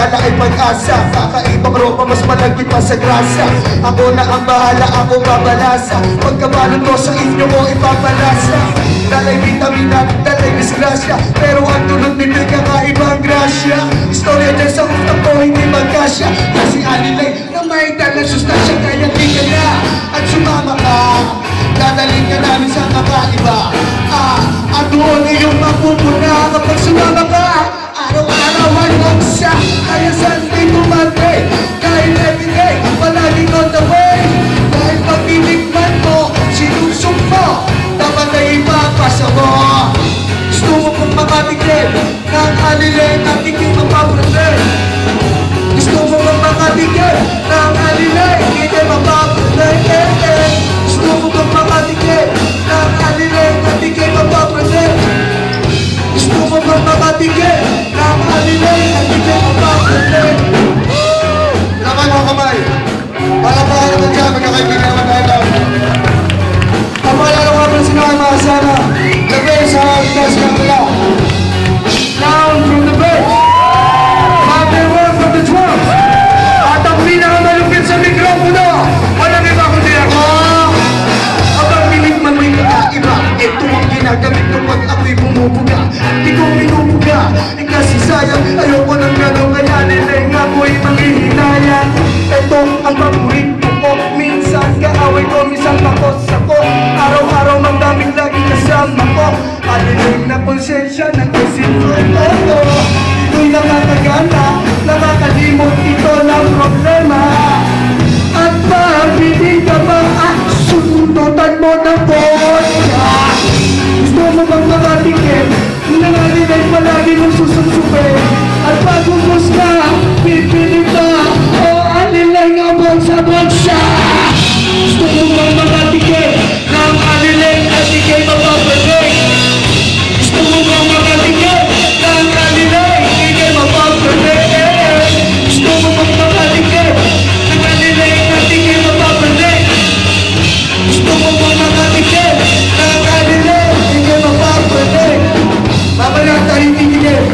bahala ay pag-asa. Kakaibang ropa, mas malagkit pa sa grasa. Ako na ang bahala, ako babalasa. Pagkabalot ko sa inyo ko ipapalasa. Dalay vitamina, dalay disgrasya, pero ang tulog nito'y kakaibang grasya. Istorya dyan sa utak ko hindi magkasya. Kasi alilay na may dalang sustansya, kaya di ka na at sumama ka. Dadalhin ka namin sa kakaiba. At doon ay yung mapupuna kapag sumama ka. Araw-araw ay nagsa, kaya Sunday to Monday. Kahit everyday, palaging on the way. Dahil pagbilikman mo, sinusok mo, dapat ay ipapasa mo. Gusto mo kong makatikim ng alilay at hindi mapaprende. Gusto mo kong makatikim ng alilay, hindi mapaprende. Gusto mo kong makatikim ng alilay at hindi mapaprende. Gusto mo kong makatikim ng alilay at hindi mapaprende. Laman mo kamay. Palapaan naman ka, magkakaibigan naman tayo. Kapalalo ka pa sino ay makasama. The bass house, that's Kamala. Down from the bass. Everyone from the drums. At ang pinakamalupit sa mikropono, walang iba kundi ako. Abang milig man may kakaiba, ito ang ginagamit ko pag ako'y bumubuga. Di ko minubuga, kasi sayang, ayoko ng gano'n, kaya nilay nga ko'y maghihinayang. Ito ang paborito ko, minsan kaaway ko, minsan pakos ako. Araw-araw mang daming lagi kasama ko. Alilig na konsensya ng isip ko. Ito'y nakakagana, nakakalimot, ito lang problema. At pag-ibig ka ba, susundutan mo ng vodka. Gusto mo bang makatikim, nangalilay palagi mong susunsupin. At pag-ubos ka, pipilit ka, o alilay nga bang sa bansa. Gusto mo bang makatikim ng alilay at di kayo mapapalig. Gusto mo bang makatikim ng alilay, di kayo mapapalig. Gusto mo bang makatikim ng alilay at di kayo mapapalig. Gusto mo bang makatikim ng alilay, di kayo mapapalig. Mamaya tayo titigil.